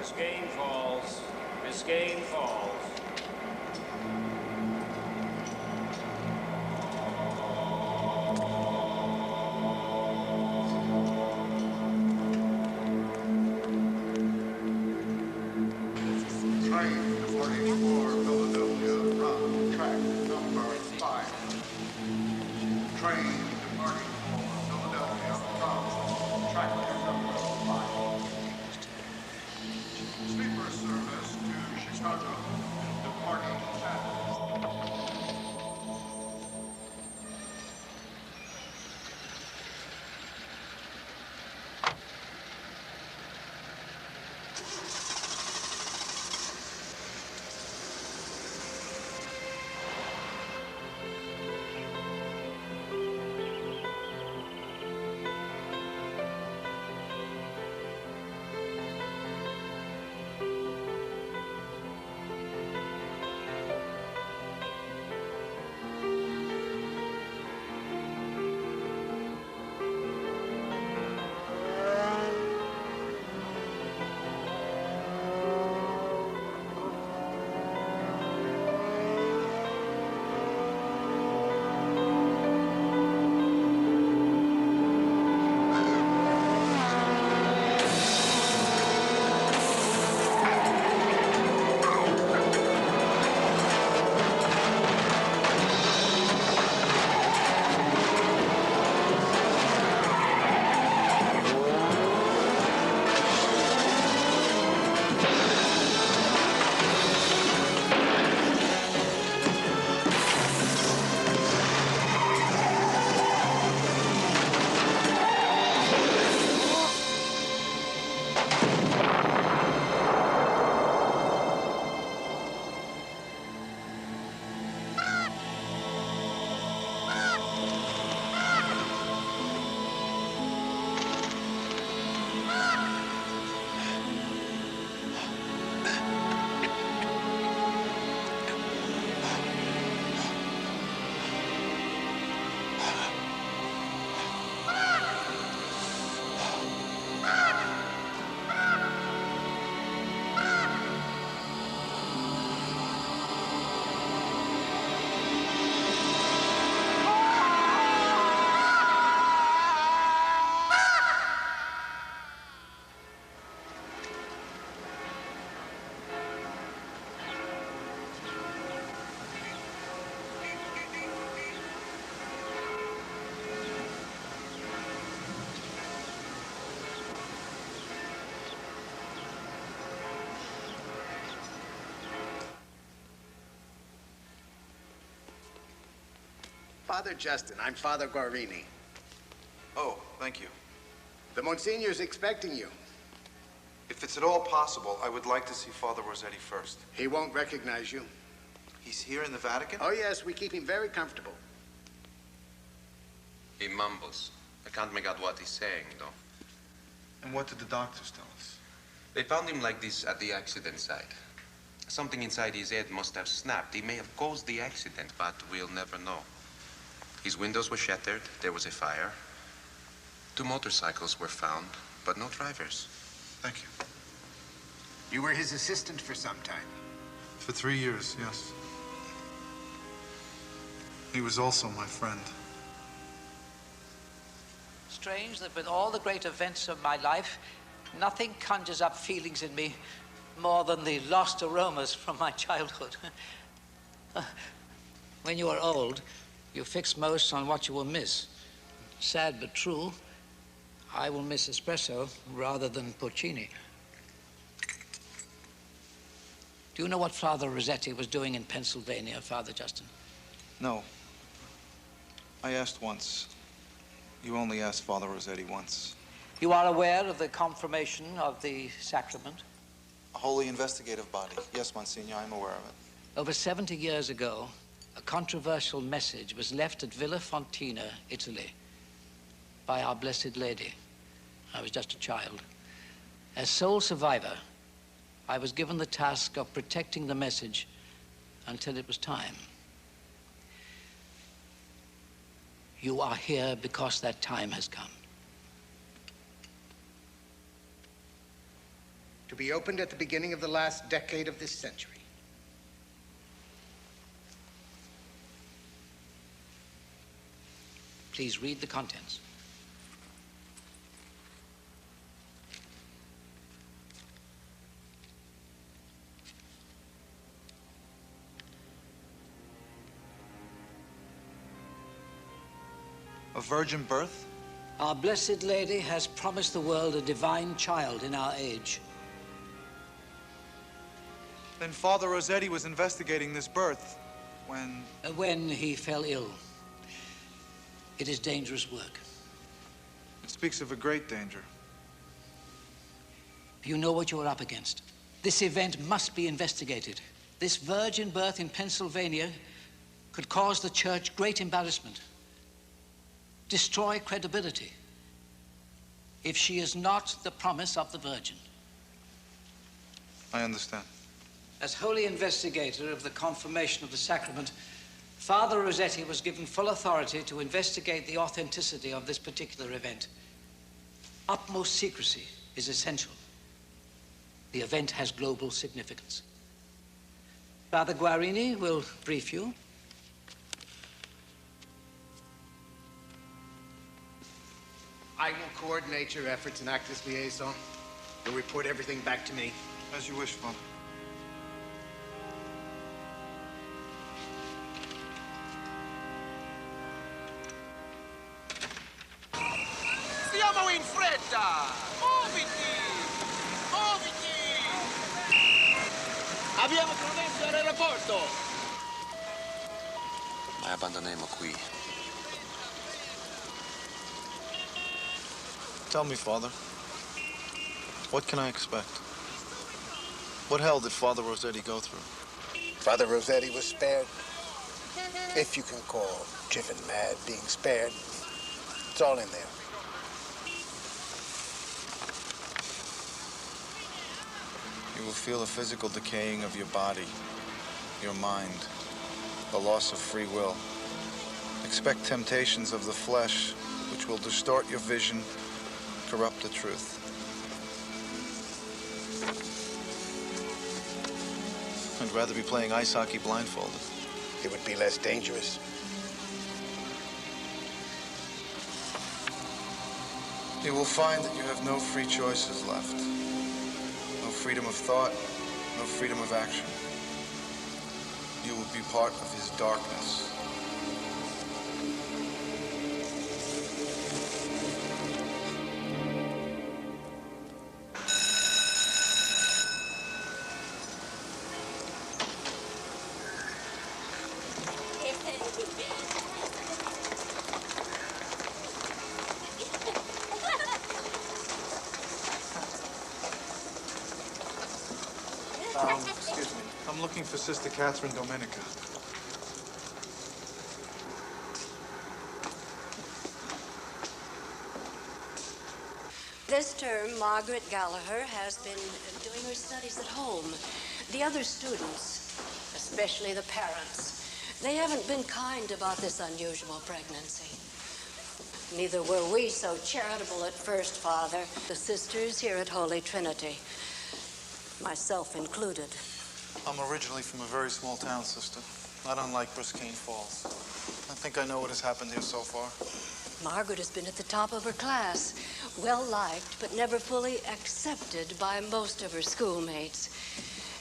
Biscayne Falls. Biscayne Falls. Train 44 Philadelphia from track number 5. Train departing for Philadelphia from track number 5. Sleeper service to Chicago departing at Father Justin, I'm Father Guarini. Oh, thank you. The Monsignor's expecting you. If it's at all possible, I would like to see Father Rossetti first. He won't recognize you. He's here in the Vatican? Oh, yes, we keep him very comfortable. He mumbles. I can't make out what he's saying, though. And what did the doctors tell us? They found him like this at the accident site. Something inside his head must have snapped. He may have caused the accident, but we'll never know. His windows were shattered. There was a fire. 2 motorcycles were found, but no drivers. Thank you. You were his assistant for some time. For 3 years, yes. He was also my friend. Strange that with all the great events of my life, nothing conjures up feelings in me more than the lost aromas from my childhood. When you are old, you fix most on what you will miss. Sad but true, I will miss espresso rather than porcini. Do you know what Father Rossetti was doing in Pennsylvania, Father Justin? No. I asked once. You only asked Father Rossetti once. You are aware of the confirmation of the sacrament? A holy investigative body. Yes, Monsignor, I'm aware of it. Over 70 years ago, a controversial message was left at Villa Fontina, Italy, by Our Blessed Lady. I was just a child. As sole survivor, I was given the task of protecting the message until it was time. You are here because that time has come. to be opened at the beginning of the last decade of this century. Please read the contents. A virgin birth? Our Blessed Lady has promised the world a divine child in our age. Then Father Rossetti was investigating this birth when... When he fell ill. It is dangerous work. It speaks of a great danger. You know what you're up against. This event must be investigated. This virgin birth in Pennsylvania could cause the church great embarrassment, destroy credibility, if she is not the promise of the Virgin. I understand. As holy investigator of the confirmation of the sacrament, Father Rossetti was given full authority to investigate the authenticity of this particular event. Utmost secrecy is essential. The event has global significance. Father Guarini will brief you. I will coordinate your efforts and act as liaison. You'll report everything back to me. As you wish, Father. Siamo in fretta! Muoviti! Muoviti! Abbiamo promesso all'aeroporto! Ma abbandoniamo qui. Tell me, Father. What can I expect? What hell did Father Rossetti go through? Father Rossetti was spared. If you can call driven mad being spared. It's all in there. You will feel a physical decaying of your body, your mind, the loss of free will. Expect temptations of the flesh, which will distort your vision, corrupt the truth. I'd rather be playing ice hockey blindfolded. It would be less dangerous. You will find that you have no free choices left. No freedom of thought, no freedom of action. You will be part of his darkness. Excuse me. I'm looking for Sister Catherine Domenica. This term, Margaret Gallagher has been doing her studies at home. The other students, especially the parents, they haven't been kind about this unusual pregnancy. Neither were we so charitable at first, Father. The sisters here at Holy Trinity, myself included. I'm originally from a very small town, Sister. Not unlike Briskane Falls. I think I know what has happened here so far. Margaret has been at the top of her class, well-liked, but never fully accepted by most of her schoolmates.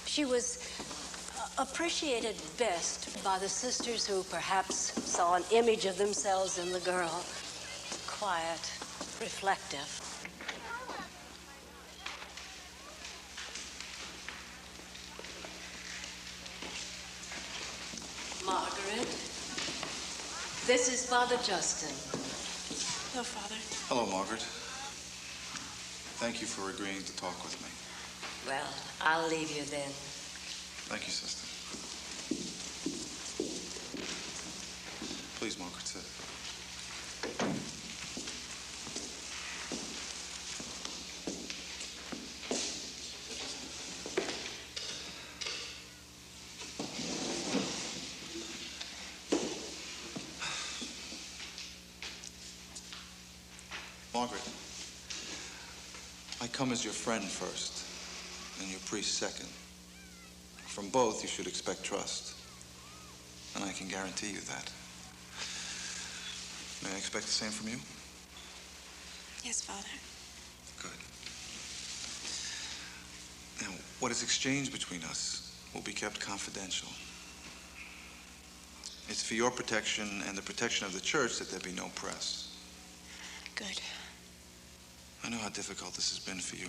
She was appreciated best by the sisters who perhaps saw an image of themselves in the girl. Quiet, reflective. Margaret, this is Father Justin. Hello, Father. Hello, Margaret. Thank you for agreeing to talk with me. Well, I'll leave you then. Thank you, Sister. Please, Margaret, sit. Margaret, I come as your friend first. your priest second. From both, you should expect trust. And I can guarantee you that. May I expect the same from you? Yes, Father. Good. Now, what is exchanged between us will be kept confidential. It's for your protection and the protection of the church that there be no press. Good. I know how difficult this has been for you,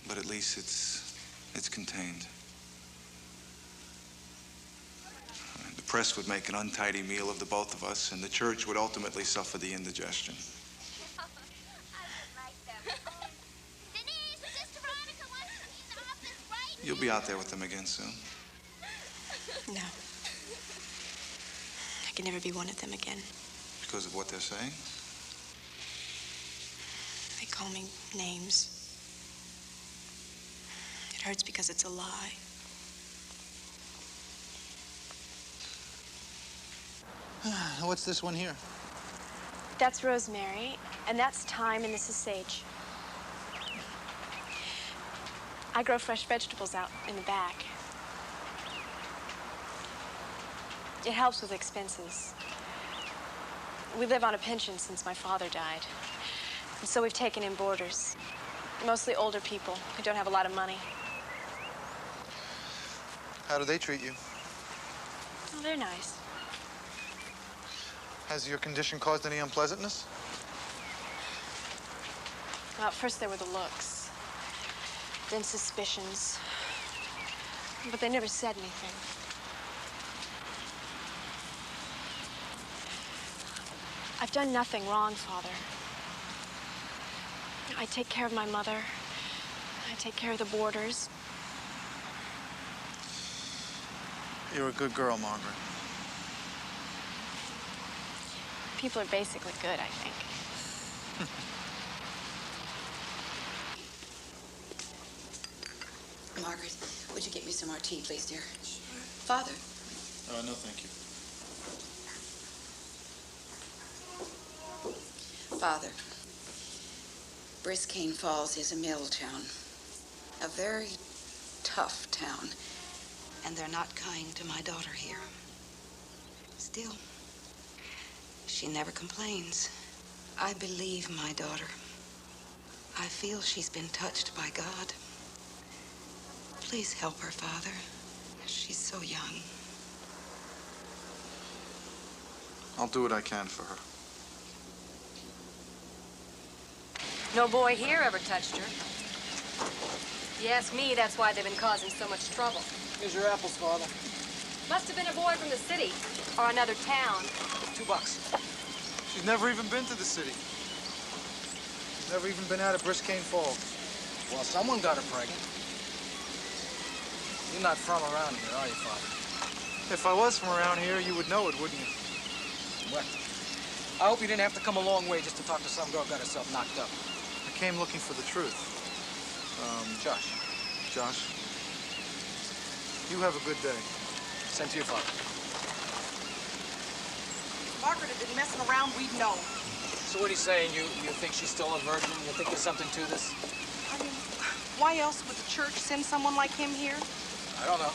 but at least it's contained. The press would make an untidy meal of the both of us, and the church would ultimately suffer the indigestion. You'll be out there with them again soon. No. I can never be one of them again. Because of what they're saying? They call me names. It hurts because it's a lie. What's this one here? That's rosemary, and that's thyme, and this is sage. I grow fresh vegetables out in the back. It helps with expenses. We live on a pension since my father died. And so we've taken in boarders, mostly older people who don't have a lot of money. How do they treat you? Oh, they're nice. Has your condition caused any unpleasantness? Well, at first there were the looks, then suspicions, but they never said anything. I've done nothing wrong, Father. I take care of my mother. I take care of the boarders. You're a good girl, Margaret. People are basically good, I think. Margaret, would you get me some more tea, please, dear? Sure. Father? No, thank you. Father, Briscane Falls is a mill town. A very tough town. And they're not kind to my daughter here. Still, she never complains. I believe my daughter. I feel she's been touched by God. Please help her, Father. She's so young. I'll do what I can for her. No boy here ever touched her. You ask me, that's why they've been causing so much trouble. Here's your apples, Father. Must have been a boy from the city or another town. $2. She's never even been to the city. She's never even been out of Briscane Falls. Well, someone got her pregnant. You're not from around here, are you, Father? If I was from around here, you would know it, wouldn't you? Well, I hope you didn't have to come a long way just to talk to some girl who got herself knocked up. I came looking for the truth. Josh. Josh, you have a good day. Sent to your father. If Margaret had been messing around, we'd know. So what are you saying? You think she's still a virgin? You think there's something to this? I mean, why else would the church send someone like him here? I don't know.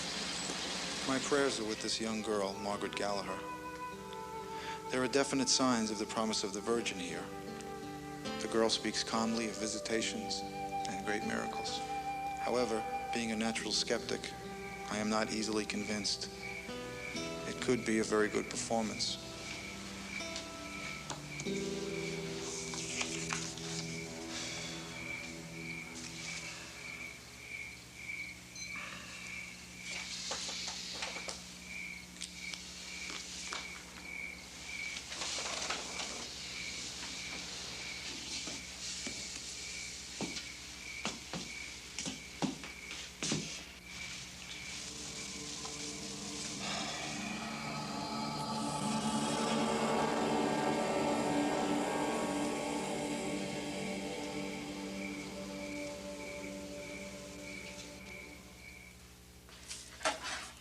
My prayers are with this young girl, Margaret Gallagher. There are definite signs of the promise of the Virgin here. The girl speaks calmly of visitations and great miracles. However, being a natural skeptic, I am not easily convinced. It could be a very good performance.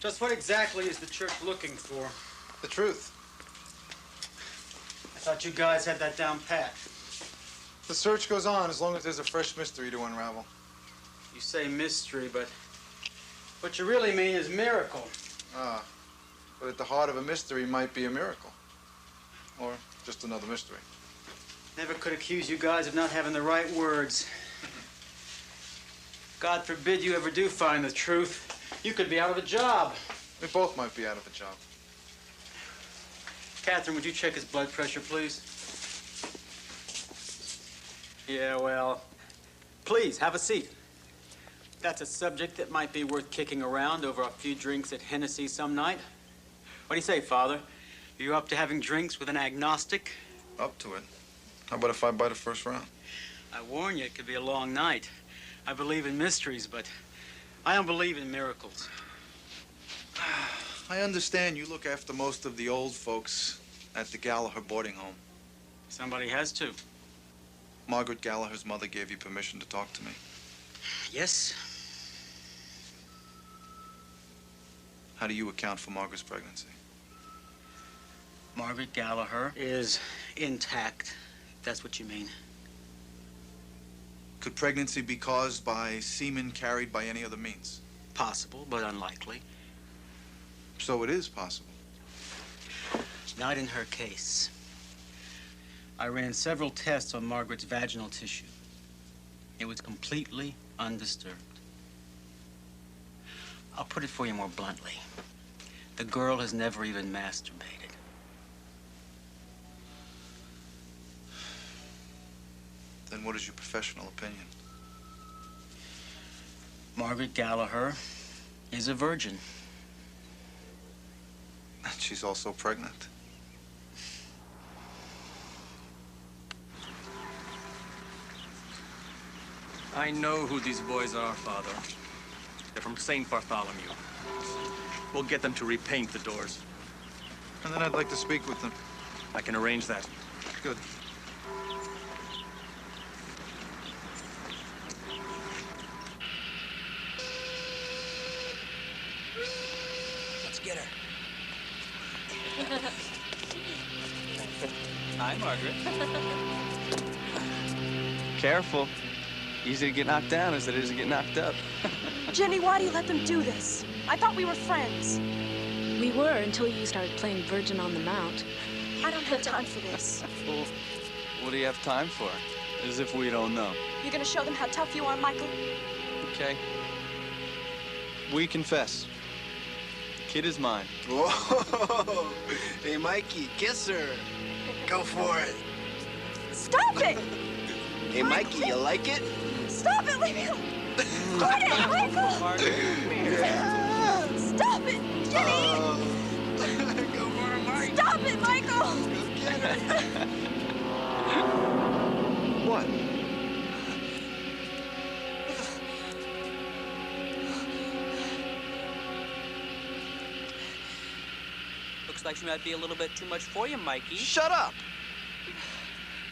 Just what exactly is the church looking for? The truth. I thought you guys had that down pat. The search goes on as long as there's a fresh mystery to unravel. You say mystery, but what you really mean is miracle. Ah, but at the heart of a mystery might be a miracle. Or just another mystery. Never could accuse you guys of not having the right words. God forbid you ever do find the truth. You could be out of a job. We both might be out of a job. Catherine, would you check his blood pressure, please? Yeah, well, please, have a seat. That's a subject that might be worth kicking around over a few drinks at Hennessy some night. What do you say, Father? Are you up to having drinks with an agnostic? Up to it. How about if I buy the first round? I warn you, it could be a long night. I believe in mysteries, but I don't believe in miracles. I understand you look after most of the old folks at the Gallagher boarding home. Somebody has to. Margaret Gallagher's mother gave you permission to talk to me. Yes. How do you account for Margaret's pregnancy? Margaret Gallagher is intact, if that's what you mean. Could pregnancy be caused by semen carried by any other means? Possible, but unlikely. So it is possible. Not in her case. I ran several tests on Margaret's vaginal tissue. It was completely undisturbed. I'll put it for you more bluntly. The girl has never even masturbated. Then what is your professional opinion? Margaret Gallagher is a virgin. And she's also pregnant. I know who these boys are, Father. They're from St. Bartholomew. We'll get them to repaint the doors. And then I'd like to speak with them. I can arrange that. Good. Let's get her. Hi, Margaret. Careful. Easy to get knocked down as it is to get knocked up. Jenny, why do you let them do this? I thought we were friends. We were until you started playing Virgin on the Mount. I don't have time for this. Well, what do you have time for? As if we don't know. You're gonna show them how tough you are, Michael? Okay. We confess. Kid is mine. Whoa! Hey, Mikey, kiss her. Go for it. Stop it! Hey, Mikey, you like it? Stop it! Leave me alone! Quit it, Michael! Stop it! Jenny! Go for it, Mike. Stop it, Michael! Go get her. What? Looks like she might be a little bit too much for you, Mikey. Shut up!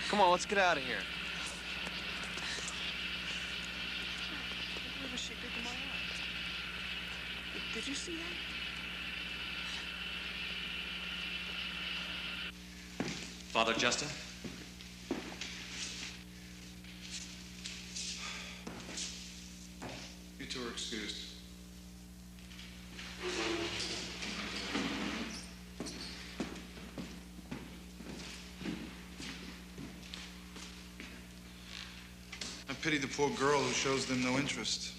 Come on, let's get out of here. Where was she big in my eye? Did you see that? Father Justin? You two are excused. I pity the poor girl who shows them no interest.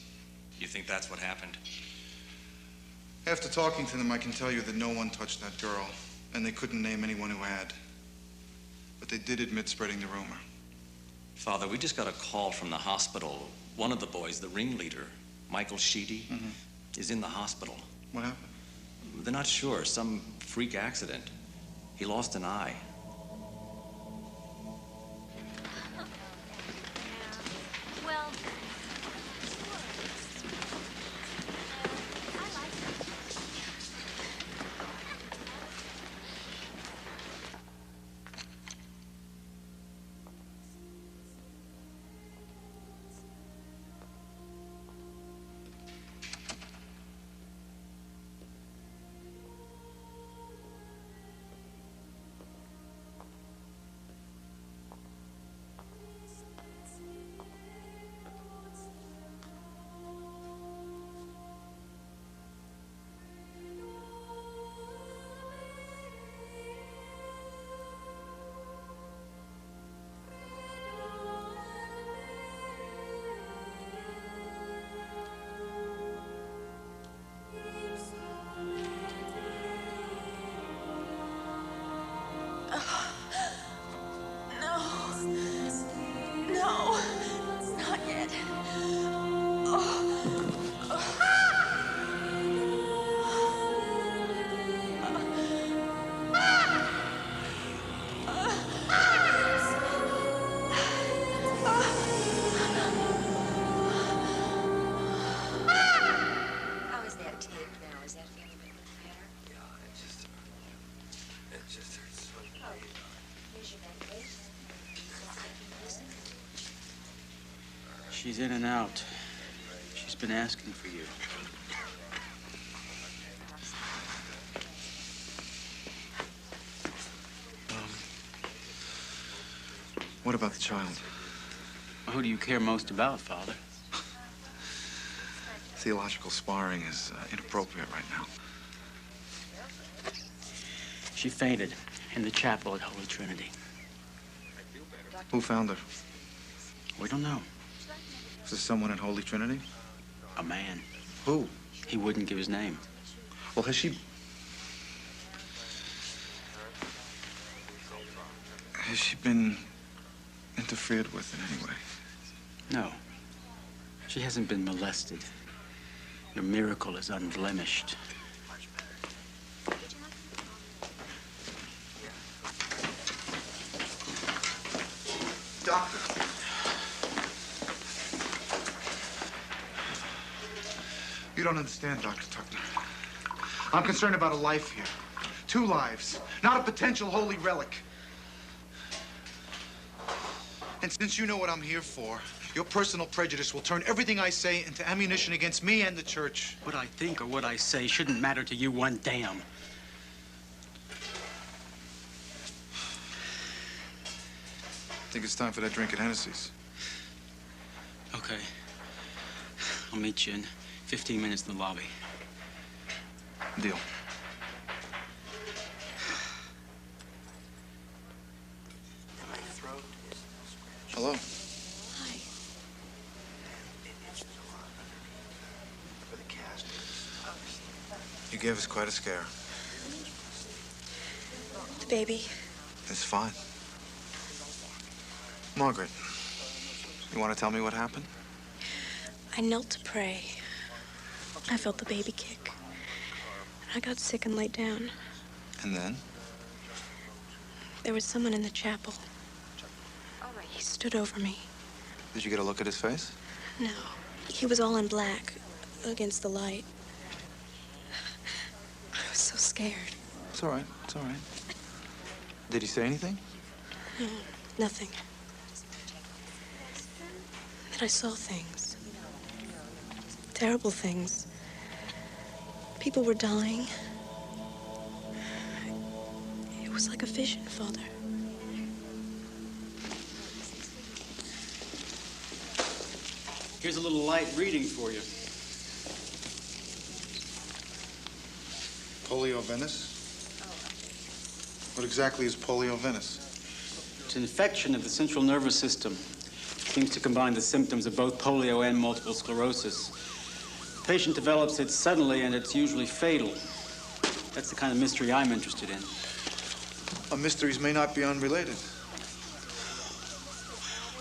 You think that's what happened? After talking to them, I can tell you that no one touched that girl, and they couldn't name anyone who had. But they did admit spreading the rumor. Father, we just got a call from the hospital. One of the boys, the ringleader, Michael Sheedy, is in the hospital. What happened? They're not sure. Some freak accident. He lost an eye. Well, She's in and out. She's been asking for you. What about the child? Who do you care most about, Father? Theological sparring is inappropriate right now. She fainted in the chapel at Holy Trinity. Who found her? We don't know. Is there someone in Holy Trinity? A man. Who? He wouldn't give his name. Well, has she been interfered with in any way? No. She hasn't been molested. Your miracle is unblemished. Doctor. You don't understand, Dr. Tuckner. I'm concerned about a life here. 2 lives, not a potential holy relic. And since you know what I'm here for, your personal prejudice will turn everything I say into ammunition against me and the church. What I think or what I say shouldn't matter to you one damn. I think it's time for that drink at Hennessy's. Okay. I'll meet you in 15 minutes in the lobby. Deal. Hello. Hi. You gave us quite a scare. The baby. It's fine. Margaret, you want to tell me what happened? I knelt to pray. I felt the baby kick. I got sick and laid down. And then? There was someone in the chapel. He stood over me. Did you get a look at his face? No. He was all in black against the light. I was so scared. It's all right. It's all right. Did he say anything? No, nothing. Then I saw things. Terrible things. People were dying. It was like a vision, Father. Here's a little light reading for you. Poliovenous? What exactly is poliovenous? It's an infection of the central nervous system. Seems to combine the symptoms of both polio and multiple sclerosis. The patient develops it suddenly, and it's usually fatal. That's the kind of mystery I'm interested in. Mysteries may not be unrelated.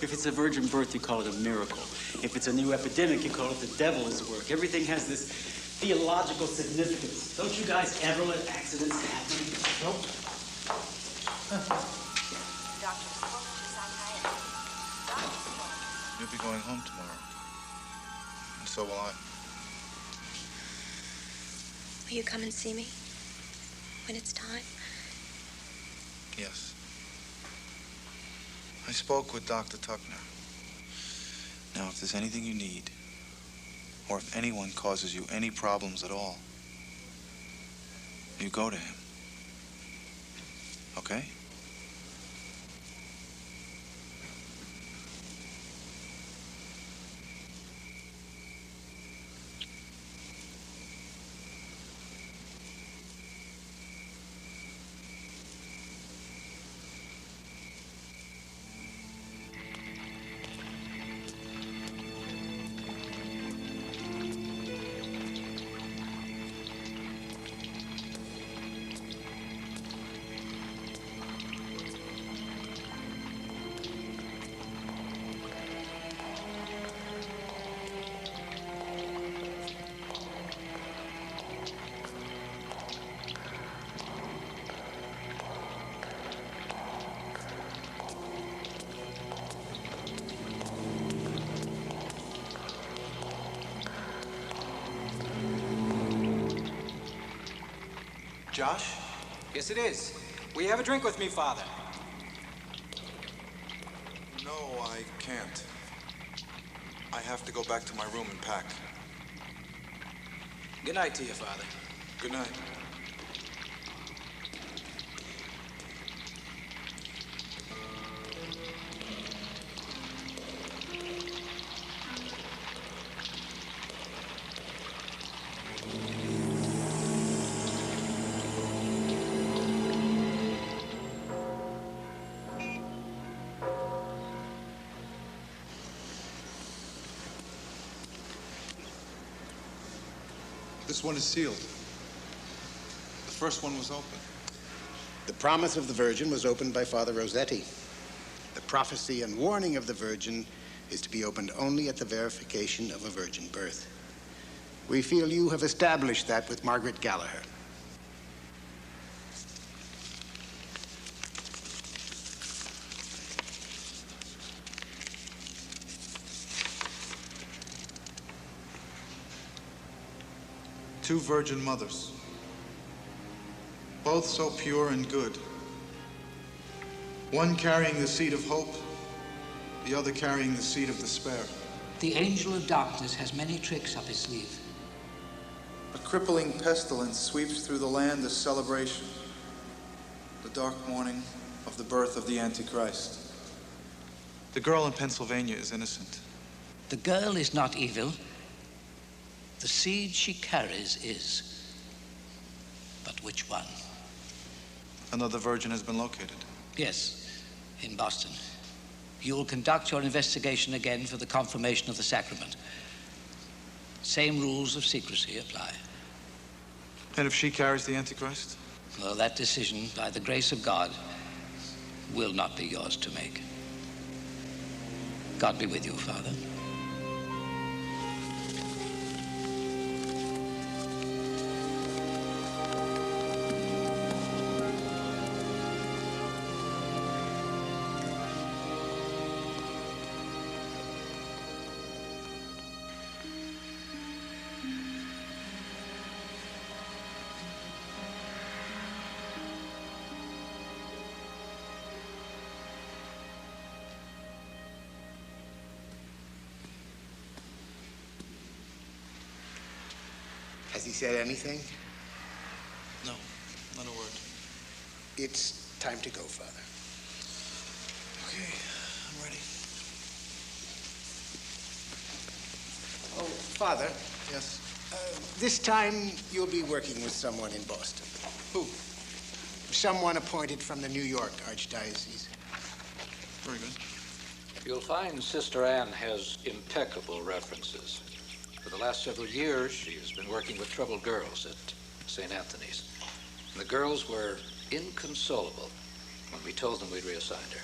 If it's a virgin birth, you call it a miracle. If it's a new epidemic, you call it the devil is at work. Everything has this theological significance. Don't you guys ever let accidents happen? Nope. You'll be going home tomorrow. And so will I. Will you come and see me when it's time? Yes. I spoke with Dr. Tuckner. Now, if there's anything you need, or if anyone causes you any problems at all, you go to him. Okay? Josh? Yes, it is. Will you have a drink with me, Father? No, I can't. I have to go back to my room and pack. Good night to you, Father. Good night. This one is sealed. The first one was open. The promise of the Virgin was opened by Father Rossetti. The prophecy and warning of the Virgin is to be opened only at the verification of a virgin birth. We feel you have established that with Margaret Gallagher. Two virgin mothers, both so pure and good. One carrying the seed of hope, the other carrying the seed of despair. The angel of darkness has many tricks up his sleeve. A crippling pestilence sweeps through the land as celebration, the dark morning of the birth of the Antichrist. The girl in Pennsylvania is innocent. The girl is not evil. The seed she carries is. But which one? Another virgin has been located. Yes, in Boston. You will conduct your investigation again for the confirmation of the sacrament. Same rules of secrecy apply. And if she carries the Antichrist? Well, that decision, by the grace of God, will not be yours to make. God be with you, Father. Has he said anything? No, not a word. It's time to go, Father. Okay, I'm ready. Oh, Father. Yes? This time you'll be working with someone in Boston. Who? Someone appointed from the New York Archdiocese. Very good. You'll find Sister Anne has impeccable references. For the last several years, she has been working with troubled girls at St. Anthony's. And the girls were inconsolable when we told them we'd reassigned her.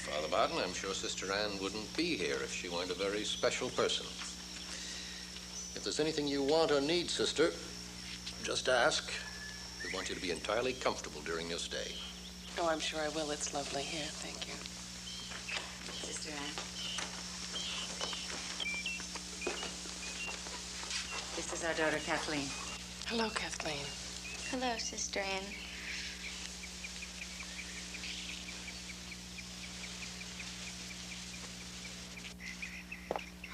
Father Martin, I'm sure Sister Anne wouldn't be here if she weren't a very special person. If there's anything you want or need, Sister, just ask. We want you to be entirely comfortable during your stay. Oh, I'm sure I will. It's lovely here. Thank you. Sister Anne. This is our daughter, Kathleen. Hello, Kathleen. Hello, Sister Anne.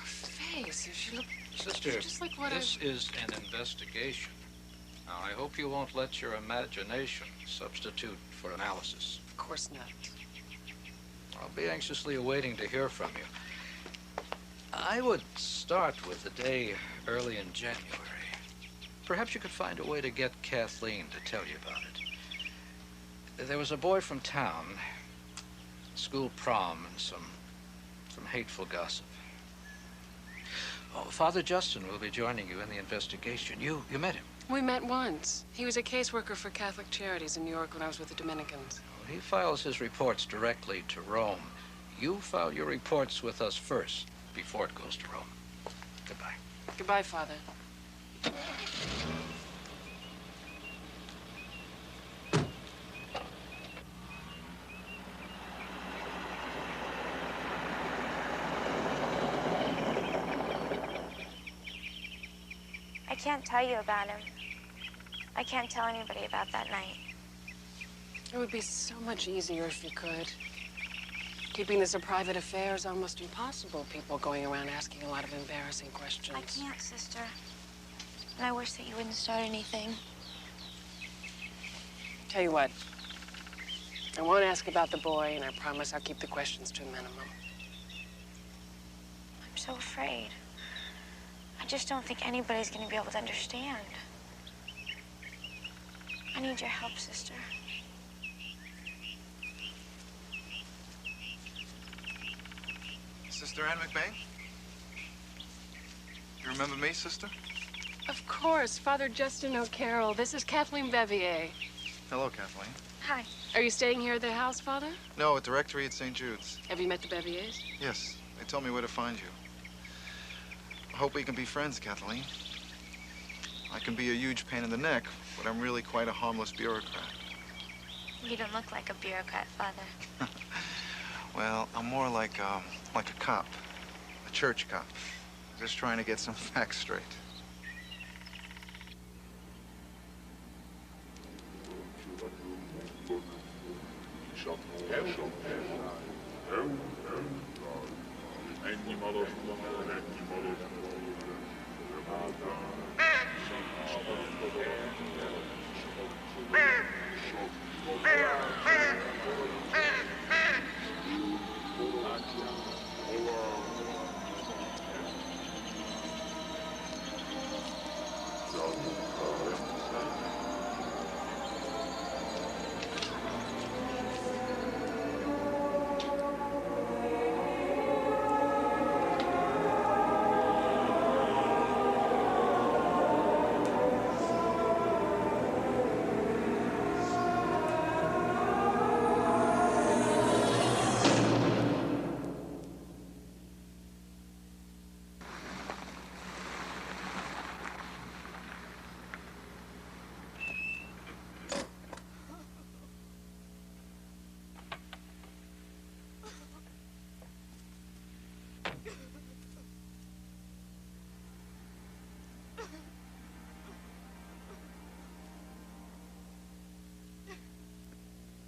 Face, she looked Sister, just like what this is an investigation. Now, I hope you won't let your imagination substitute for analysis. Of course not. I'll be anxiously awaiting to hear from you. I would start with the day early in January. Perhaps you could find a way to get Kathleen to tell you about it. There was a boy from town, school prom, and some hateful gossip. Oh, Father Justin will be joining you in the investigation. You met him. We met once. He was a caseworker for Catholic Charities in New York when I was with the Dominicans. He files his reports directly to Rome. You file your reports with us first, before it goes to Rome. Goodbye. Goodbye, Father. I can't tell you about him. I can't tell anybody about that night. It would be so much easier if you could. Keeping this a private affair is almost impossible. People going around asking a lot of embarrassing questions. I can't, sister. And I wish that you wouldn't start anything. Tell you what. I won't ask about the boy, and I promise I'll keep the questions to a minimum. I'm so afraid. I just don't think anybody's going to be able to understand. I need your help, sister. Sister Anne McBain? You remember me, sister? Of course, Father Justin O'Carroll. This is Kathleen Bevier. Hello, Kathleen. Hi. Are you staying here at their house, Father? No, at the rectory at St. Jude's. Have you met the Beviers? Yes, they told me where to find you. I hope we can be friends, Kathleen. I can be a huge pain in the neck, but I'm really quite a harmless bureaucrat. You don't look like a bureaucrat, Father. Well, I'm more like a cop, a church cop, just trying to get some facts straight.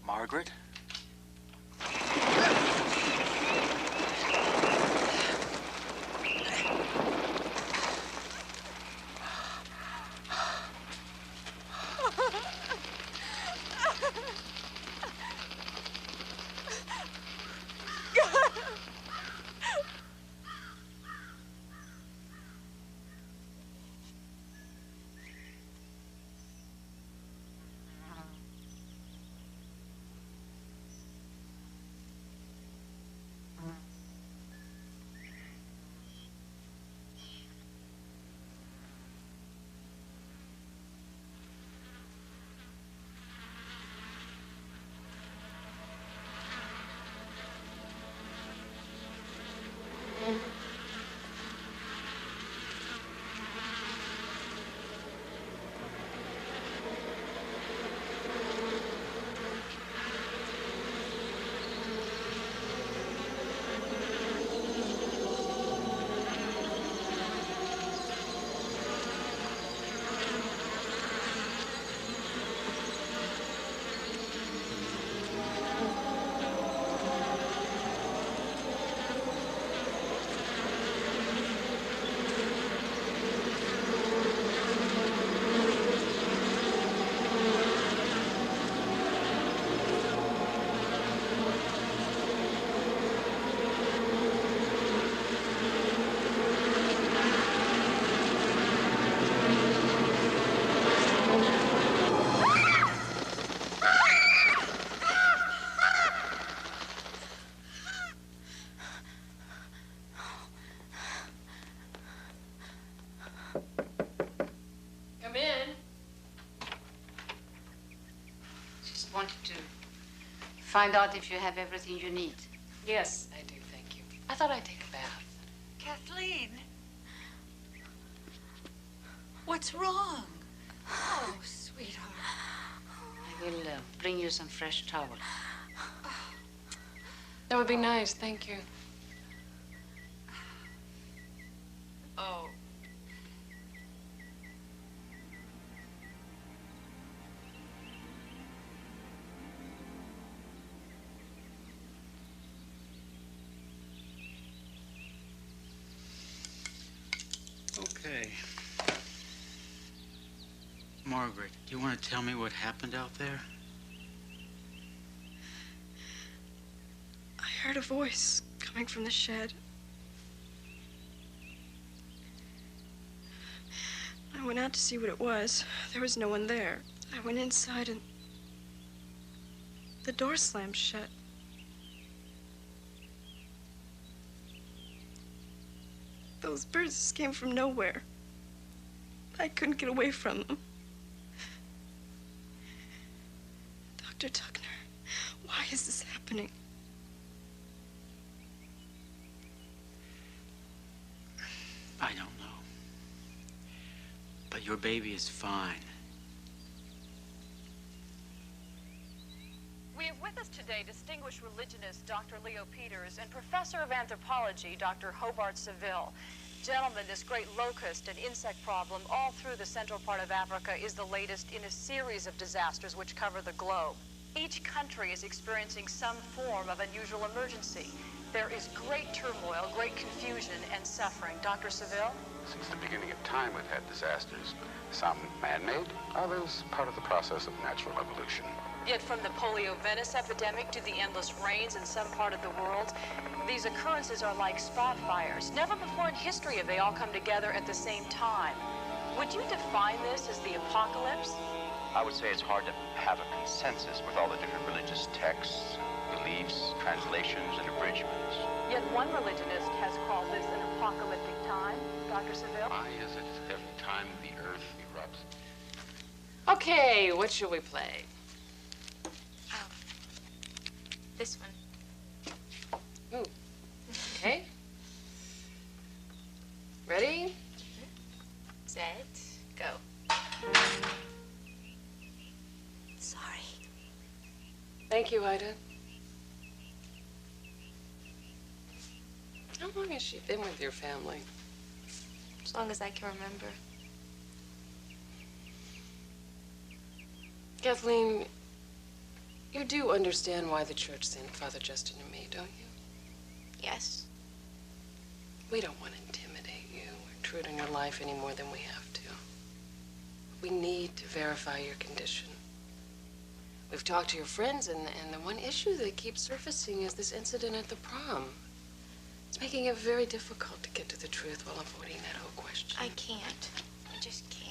Margaret? Come in. Just wanted to find out if you have everything you need. Yes, I do, thank you. I thought I'd take a bath. Kathleen. What's wrong? Oh, sweetheart. I will bring you some fresh towels. That would be nice, thank you. Oh. Okay. Margaret, do you want to tell me what happened out there? I heard a voice coming from the shed. I went out to see what it was. There was no one there. I went inside and the door slammed shut. Those birds just came from nowhere. I couldn't get away from them. Dr. Tuckner, why is this happening? I don't know. But your baby is fine. We have with us today distinguished religionist Dr. Leo Peters and professor of anthropology Dr. Hobart Seville. Gentlemen, this great locust and insect problem all through the central part of Africa is the latest in a series of disasters which cover the globe. Each country is experiencing some form of unusual emergency. There is great turmoil, great confusion, and suffering. Dr. Seville? Since the beginning of time, we've had disasters. Some man-made, others part of the process of natural evolution. Yet from the polio-venous epidemic to the endless rains in some part of the world, these occurrences are like spot fires. Never before in history have they all come together at the same time. Would you define this as the apocalypse? I would say it's hard to have a consensus with all the different religious texts, beliefs, translations, and abridgments. Yet one religionist has called this an apocalyptic time. Dr. Seville? Why is it every time the earth erupts? Okay, what shall we play? This one. Ooh. Okay. Ready? Set, go. Sorry. Thank you, Ida. How long has she been with your family? As long as I can remember. Kathleen, you do understand why the church sent Father Justin and me, don't you? Yes. We don't want to intimidate you or intrude on your life any more than we have to. We need to verify your condition. We've talked to your friends, and the one issue that keeps surfacing is this incident at the prom. It's making it very difficult to get to the truth while avoiding that whole question. I can't. I just can't.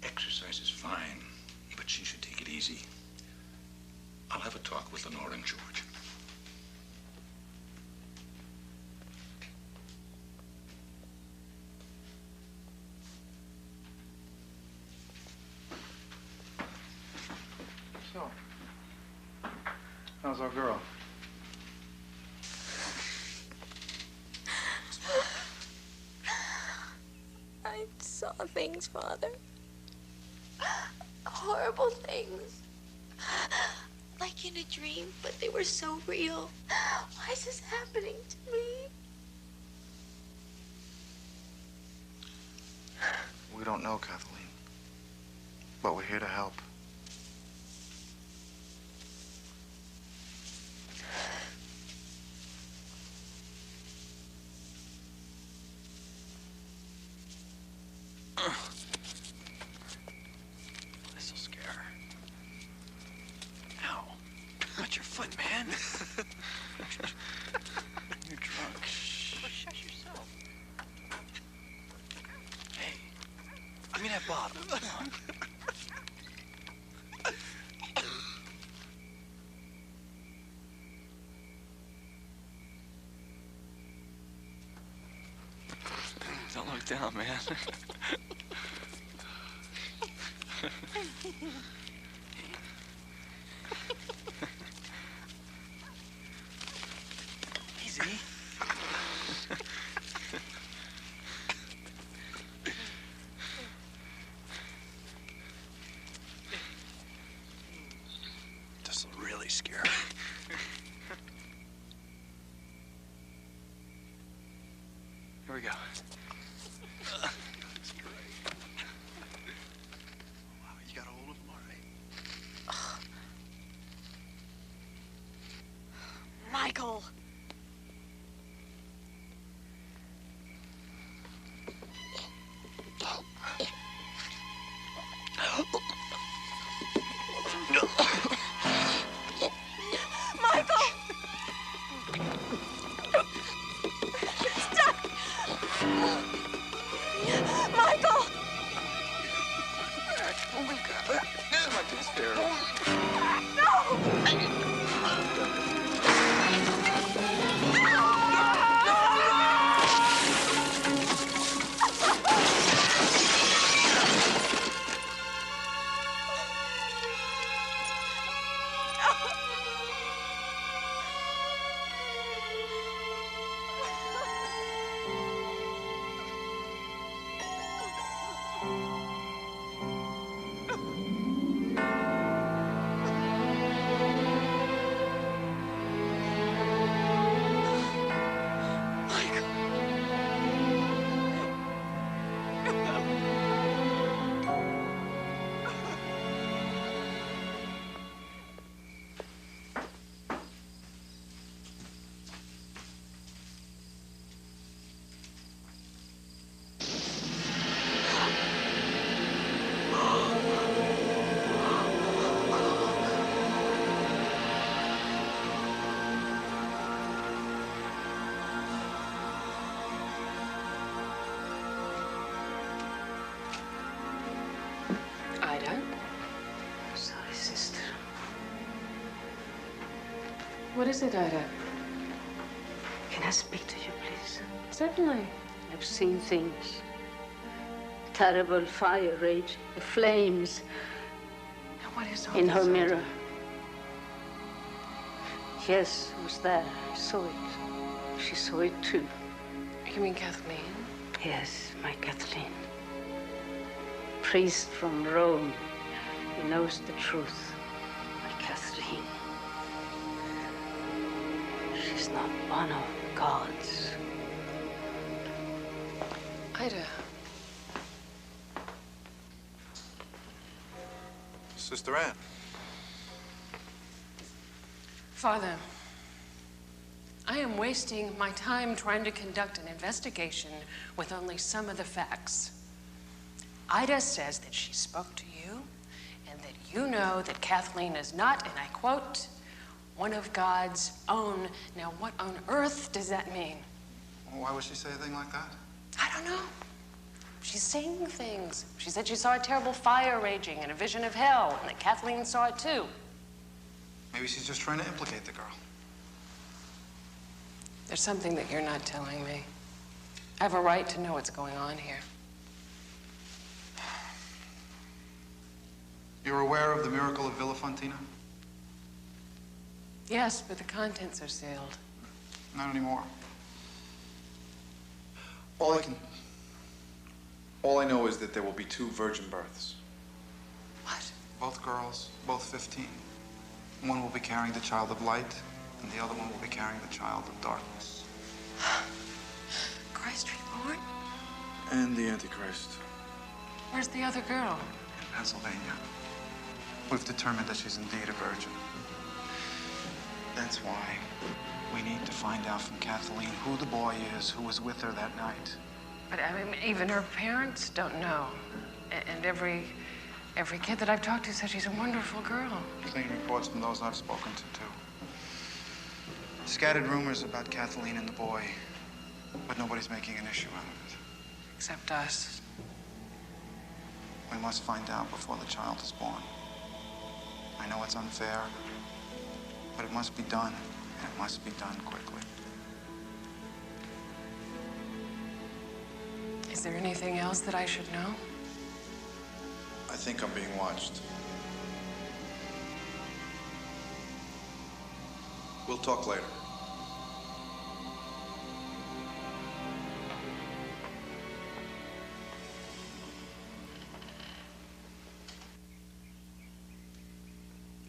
Exercise is fine, but she should take it easy. I'll have a talk with Lenore and George. So, how's our girl? I saw things, Father. Horrible things. Like in a dream, but they were so real. Why is this happening to me? We don't know, Kathleen. But we're here to help. This'll scare her. Ow. Watch your foot, man. You're drunk. Shh. Well, shush yourself. Hey, give me that bottle. Come on. Don't look down, man. Easy. This'll really scare her. Here we go. That's great. Wow, you got a hold of him, all right? Michael. Michael! Stop! Michael! Oh my God. This might be scary. No! Ida? Sorry, sister. What is it, Ida? Can I speak to you, please? Certainly. I've seen things. Terrible fire rage, the flames What is all in this, her Ida? mirror. Yes, it was there. I saw it. She saw it too. You mean Kathleen? Yes, my Kathleen. Priest from Rome. He knows the truth. My Kathleen. She's not one of God's. Ida. Sister Anne. Father, I am wasting my time trying to conduct an investigation with only some of the facts. Ida says that she spoke to you and that you know that Kathleen is not, and I quote, one of God's own. Now, what on earth does that mean? Why would she say a thing like that? I don't know. She's saying things. She said she saw a terrible fire raging and a vision of hell, and that Kathleen saw it too. Maybe she's just trying to implicate the girl. There's something that you're not telling me. I have a right to know what's going on here. You're aware of the miracle of Villa Fontina? Yes, but the contents are sealed. Not anymore. All I know is that there will be 2 virgin births. What? Both girls, both 15. One will be carrying the child of light, and the other one will be carrying the child of darkness. Christ reborn? And the Antichrist. Where's the other girl? In Pennsylvania. We've determined that she's indeed a virgin. That's why we need to find out from Kathleen who the boy is who was with her that night. But I mean, even her parents don't know. And every kid that I've talked to says she's a wonderful girl. Clean reports from those I've spoken to, too. Scattered rumors about Kathleen and the boy, but nobody's making an issue out of it. Except us. We must find out before the child is born. I know it's unfair, but it must be done, and it must be done quickly. Is there anything else that I should know? I think I'm being watched. We'll talk later.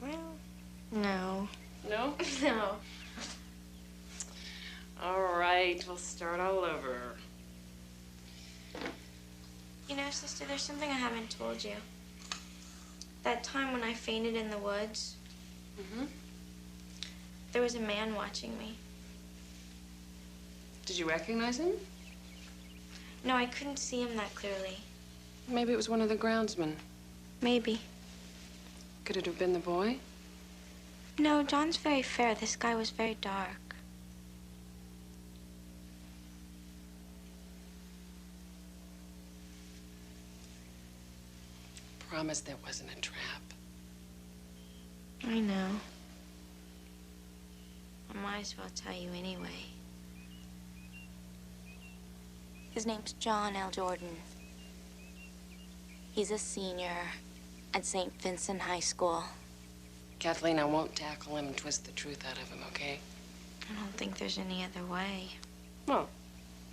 Well, no. No? No. All right, we'll start all over. You know, sister, there's something I haven't told you. That time when I fainted in the woods, there was a man watching me. Did you recognize him? No, I couldn't see him that clearly. Maybe it was one of the groundsmen. Maybe. Could it have been the boy? No, John's very fair. This guy was very dark. Promise that wasn't a trap. I know. I might as well tell you anyway. His name's John L. Jordan. He's a senior at St. Vincent High School. Kathleen, I won't tackle him and twist the truth out of him, okay? I don't think there's any other way. Well,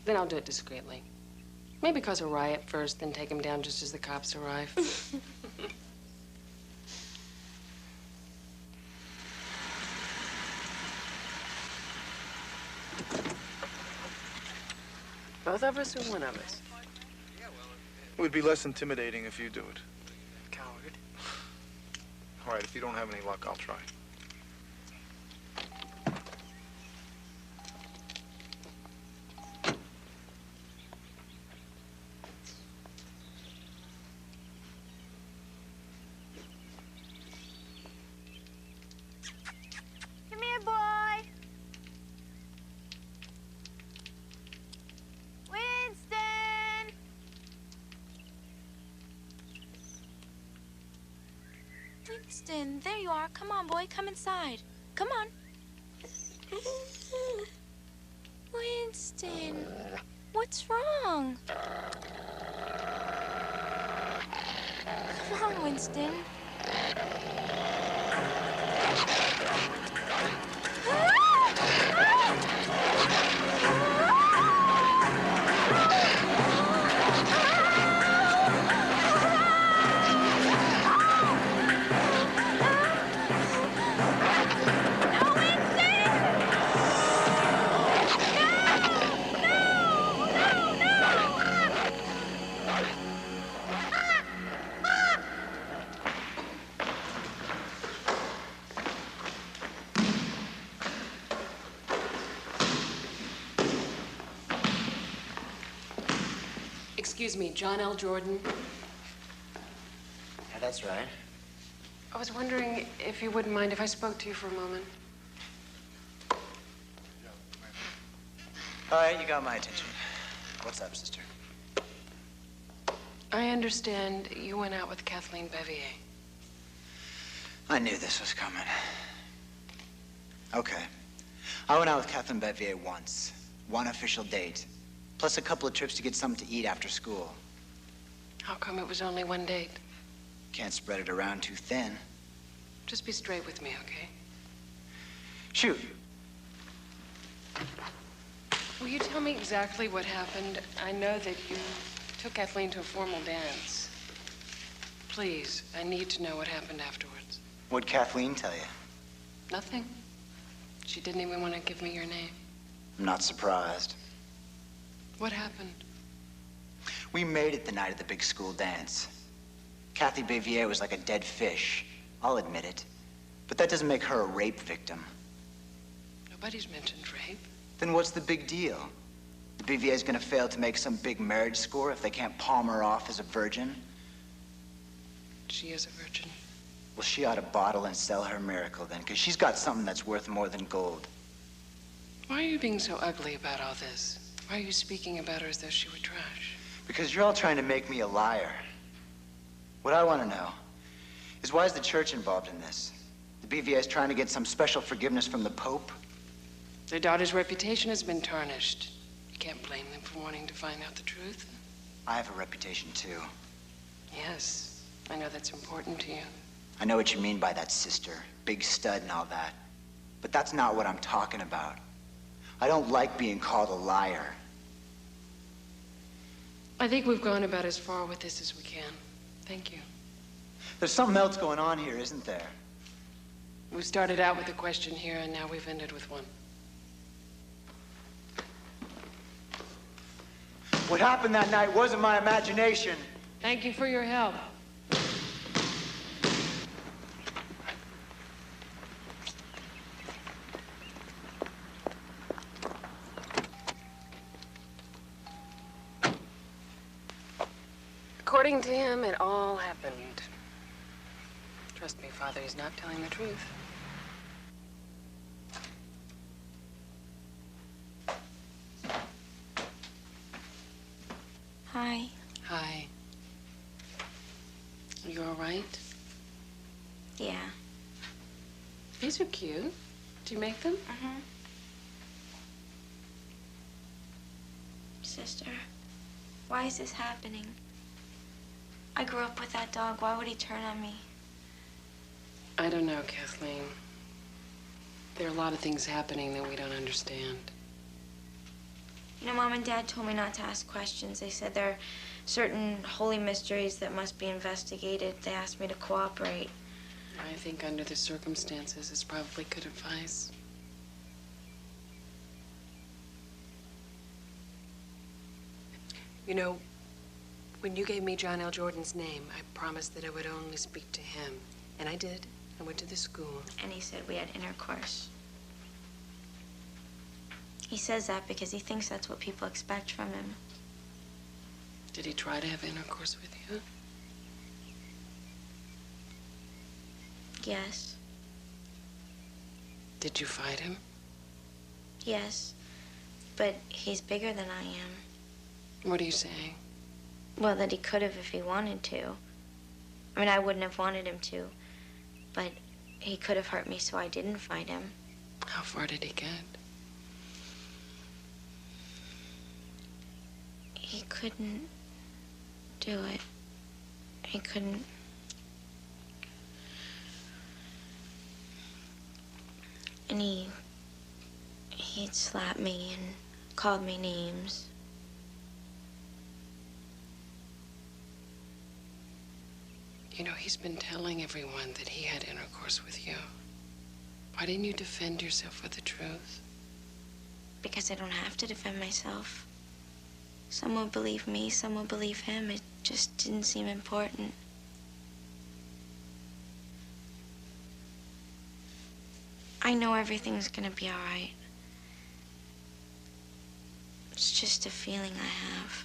then I'll do it discreetly. Maybe cause a riot first, then take him down just as the cops arrive. Both of us or one of us? It would be less intimidating if you do it. Coward. All right, if you don't have any luck, I'll try. Come here, boy. Winston! Winston, there you are. Come on, boy. Come inside. Come on. Winston, what's wrong? Come on, Winston. Excuse me, John L. Jordan. Yeah, that's right. I was wondering if you wouldn't mind if I spoke to you for a moment. All right, you got my attention. What's up, sister? I understand you went out with Kathleen Bevier. I knew this was coming. Okay. I went out with Kathleen Bevier once. One official date. Plus a couple of trips to get something to eat after school. How come it was only one date? Can't spread it around too thin. Just be straight with me, okay? Shoot. Will you tell me exactly what happened? I know that you took Kathleen to a formal dance. Please, I need to know what happened afterwards. What'd Kathleen tell you? Nothing. She didn't even want to give me your name. I'm not surprised. What happened? We made it the night of the big school dance. Kathy Bevier was like a dead fish. I'll admit it. But that doesn't make her a rape victim. Nobody's mentioned rape. Then what's the big deal? BVA is gonna fail to make some big marriage score if they can't palm her off as a virgin? She is a virgin. Well, she ought to bottle and sell her miracle then, because she's got something that's worth more than gold. Why are you being so ugly about all this? Why are you speaking about her as though she were trash? Because you're all trying to make me a liar. What I want to know is, why is the church involved in this? The BVA is trying to get some special forgiveness from the Pope? Their daughter's reputation has been tarnished. You can't blame them for wanting to find out the truth. I have a reputation too. Yes, I know that's important to you. I know what you mean by that, sister. Big stud and all that. But that's not what I'm talking about. I don't like being called a liar. I think we've gone about as far with this as we can. Thank you. There's something else going on here, isn't there? We started out with a question here, and now we've ended with one. What happened that night wasn't my imagination. Thank you for your help. According to him, it all happened. Trust me, Father, he's not telling the truth. Hi. Hi. Are you all right? Yeah. These are cute. Did you make them? Mm-hmm. Sister, why is this happening? I grew up with that dog. Why would he turn on me? I don't know, Kathleen. There are a lot of things happening that we don't understand. You know, Mom and Dad told me not to ask questions. They said there are certain holy mysteries that must be investigated. They asked me to cooperate. I think under the circumstances, it's probably good advice. You know, when you gave me John L. Jordan's name, I promised that I would only speak to him. And I did. I went to the school. And he said we had intercourse. He says that because he thinks that's what people expect from him. Did he try to have intercourse with you? Yes. Did you fight him? Yes. But he's bigger than I am. What are you saying? Well, that he could have if he wanted to. I mean, I wouldn't have wanted him to. But he could have hurt me, so I didn't fight him. How far did he get? He couldn't do it. He couldn't. And he'd slap me and called me names. You know, he's been telling everyone that he had intercourse with you. Why didn't you defend yourself with the truth? Because I don't have to defend myself. Some will believe me, some will believe him. It just didn't seem important. I know everything's gonna be all right. It's just a feeling I have.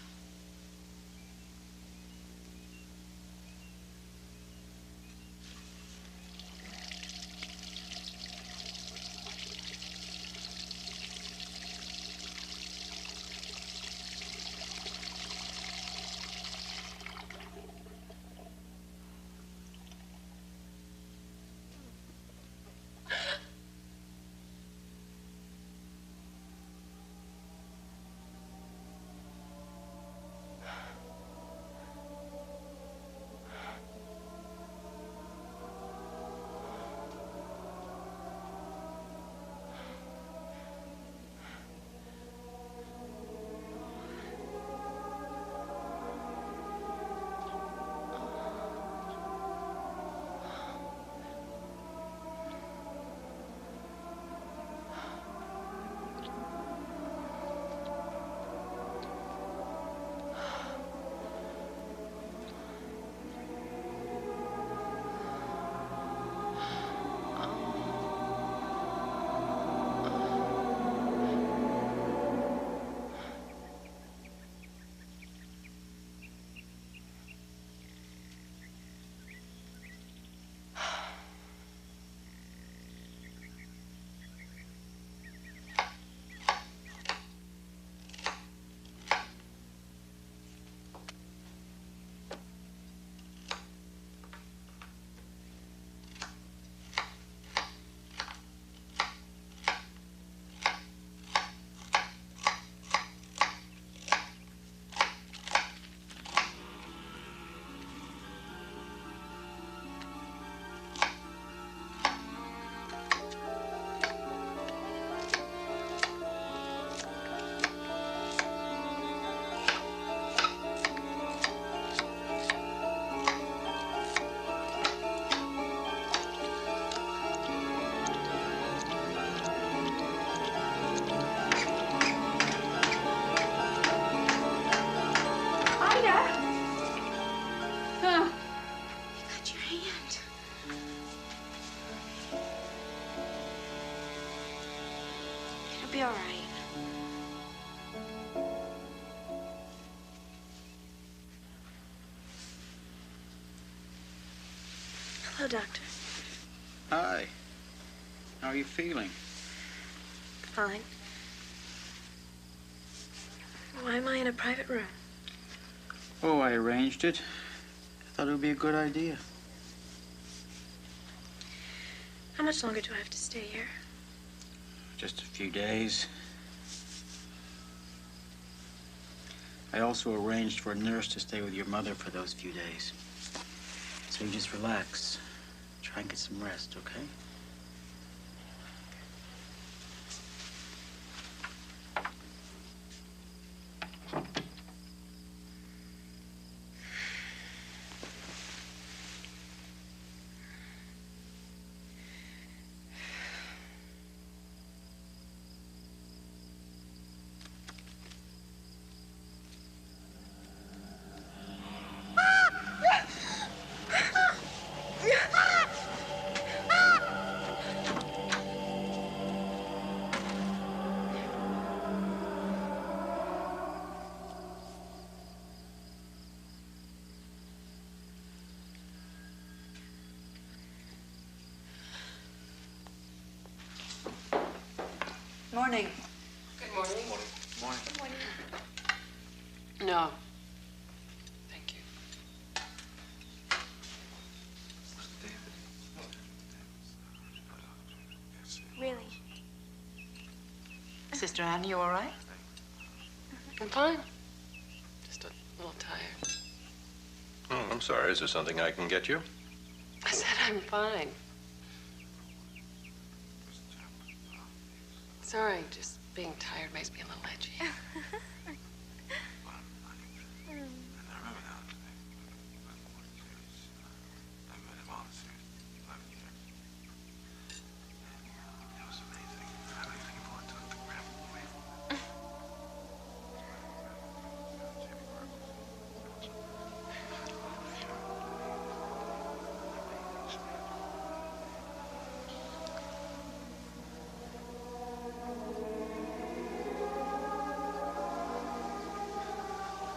Hello, Doctor. Hi. How are you feeling? Fine. Why am I in a private room? Oh, I arranged it. I thought it would be a good idea. How much longer do I have to stay here? Just a few days. I also arranged for a nurse to stay with your mother for those few days. So you just relax. Try and get some rest, okay? Morning. Good morning. Morning. Good morning. No. Thank you. Really? Sister Anne, you all right? I'm fine. Just a little tired. Oh, I'm sorry. Is there something I can get you? I said I'm fine. Sorry, just being tired makes me a little edgy.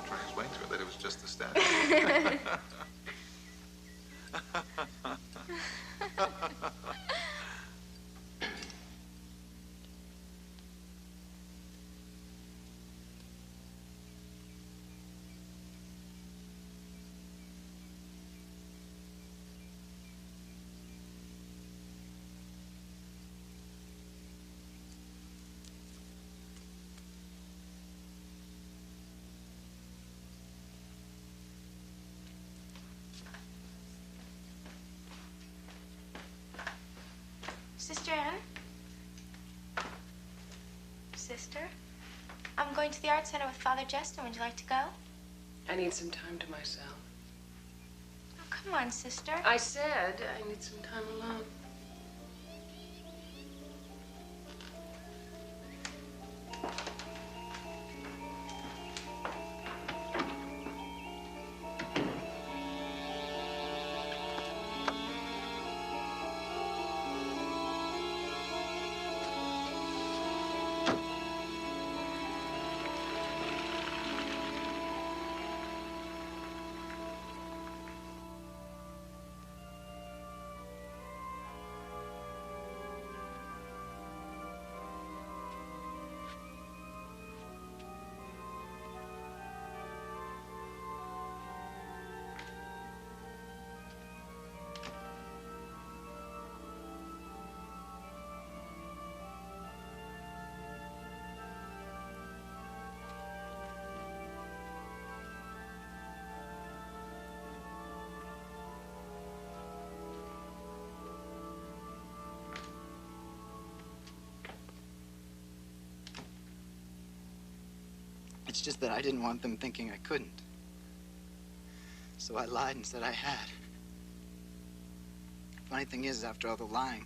Try to explain to her that it was just the statue. Sister Anne? Sister? I'm going to the art center with Father Justin. Would you like to go? I need some time to myself. Oh, come on, sister. I said I need some time alone. It's just that I didn't want them thinking I couldn't. So I lied and said I had. Funny thing is, after all the lying,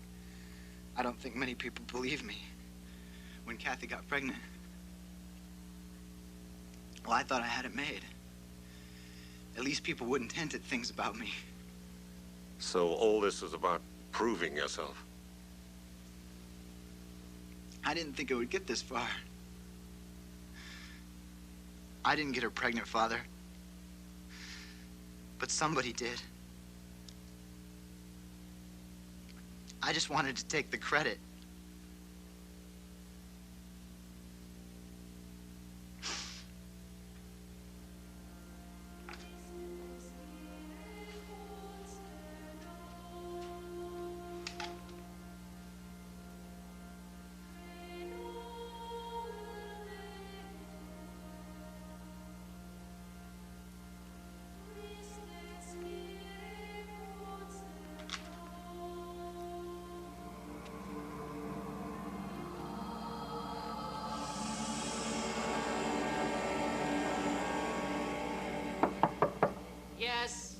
I don't think many people believe me. When Kathy got pregnant, well, I thought I had it made. At least people wouldn't hint at things about me. So all this is about proving yourself. I didn't think it would get this far. I didn't get her pregnant, Father. But somebody did. I just wanted to take the credit. Yes.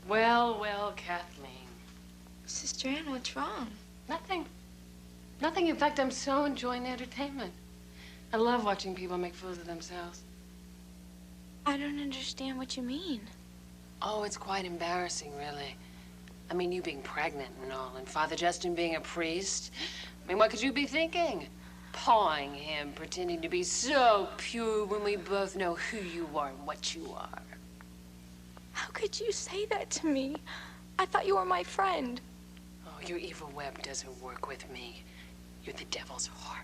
Well, well, Kathleen. Sister Ann, what's wrong? Nothing. Nothing. In fact, I'm so enjoying the entertainment. I love watching people make fools of themselves. I don't understand what you mean. Oh, it's quite embarrassing, really. I mean, you being pregnant and all, and Father Justin being a priest. I mean, what could you be thinking? Pawing him, pretending to be so pure when we both know who you are and what you are. How could you say that to me? I thought you were my friend. Oh, your evil web doesn't work with me. You're the devil's whore.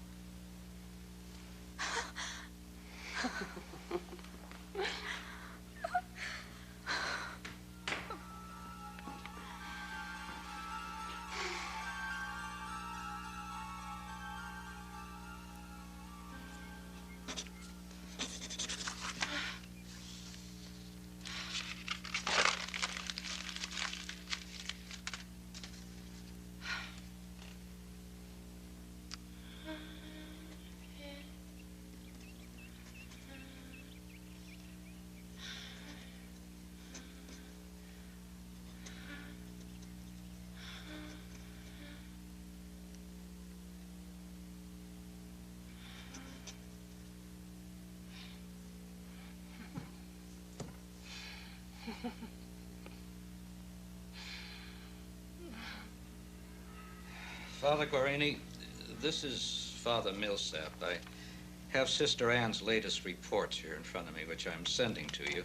Father Guarini, this is Father Millsap. I have Sister Ann's latest reports here in front of me, which I'm sending to you.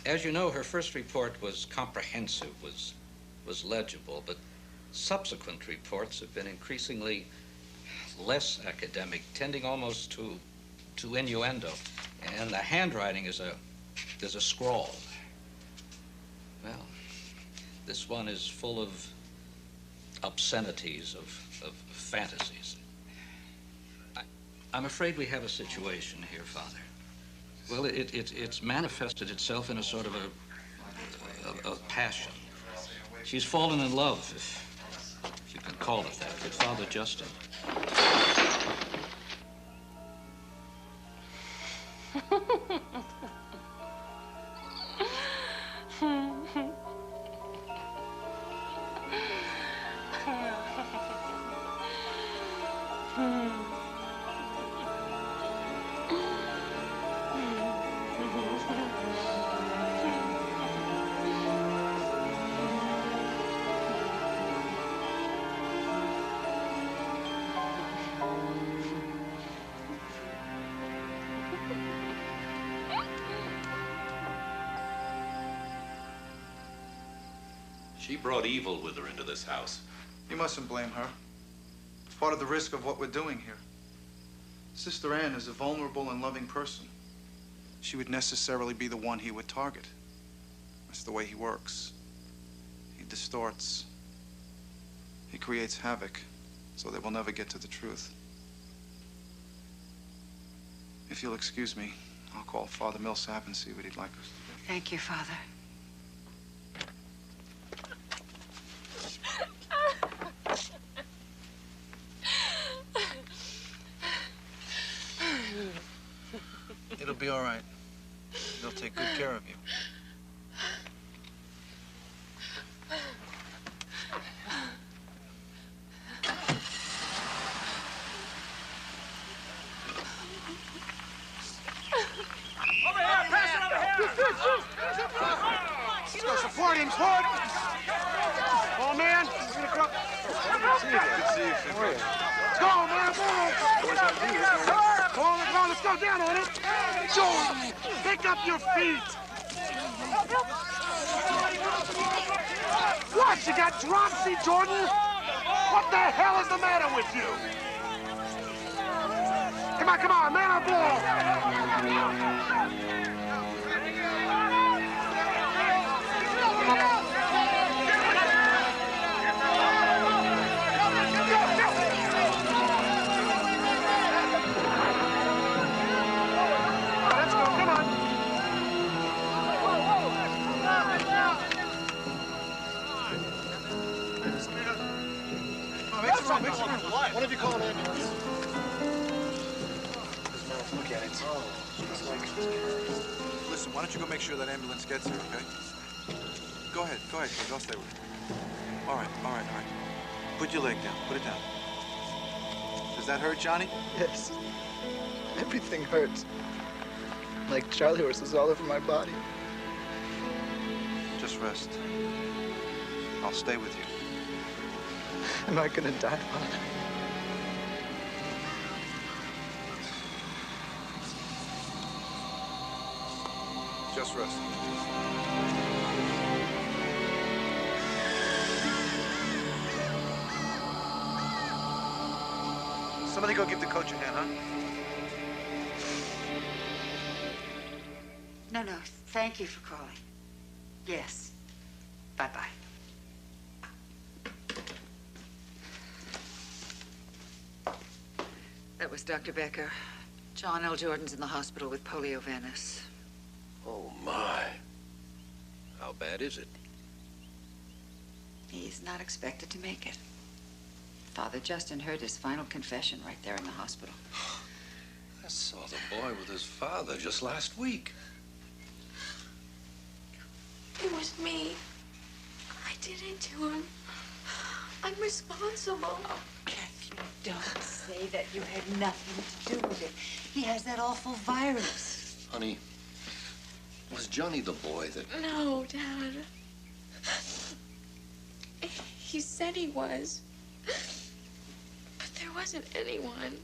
As you know, her first report was comprehensive, was legible, but subsequent reports have been increasingly less academic, tending almost to innuendo. And the handwriting is a scrawl. Well, this one is full of obscenities, of fantasies. I'm afraid we have a situation here, Father. Well, it's manifested itself in a sort of a passion. She's fallen in love, if you can call it that, with Father Justin. She brought evil with her into this house. You mustn't blame her. It's part of the risk of what we're doing here. Sister Ann is a vulnerable and loving person. She would necessarily be the one he would target. That's the way he works. He distorts. He creates havoc, so they will never get to the truth. If you'll excuse me, I'll call Father Millsap and see what he'd like us to do. Thank you, Father. It'll be all right. They'll take good care of you. Over here! Pass it over here! Let's go support him, support! Oh, man. We're gonna go. Good to see you. Good to see you. How are you? Let's go, man. Come on, let's go down on it. Joel, pick up your feet. What? You got dropsy, Jordan? What the hell is the matter with you? Come on, man on ball. Let's go, come on. One of you call an ambulance. Look at it. Listen, why don't you go make sure that ambulance gets here, okay? Go ahead, kid. I'll stay with you. All right. Put your leg down. Put it down. Does that hurt, Johnny? Yes. Everything hurts. Like Charlie horses all over my body. Just rest. I'll stay with you. Am I gonna die, Father? Just rest. Somebody go give the coach a hand, huh? No, thank you for calling. Yes. Bye-bye. That was Dr. Becker. John L. Jordan's in the hospital with poliovanus. Oh, my. How bad is it? He's not expected to make it. Father Justin heard his final confession right there in the hospital. I saw the boy with his father just last week. It was me. I did it to him. I'm responsible. Oh, Kathleen, don't say that you had nothing to do with it. He has that awful virus. Honey, was Johnny the boy that... No, Dad. He said he was. But there wasn't anyone.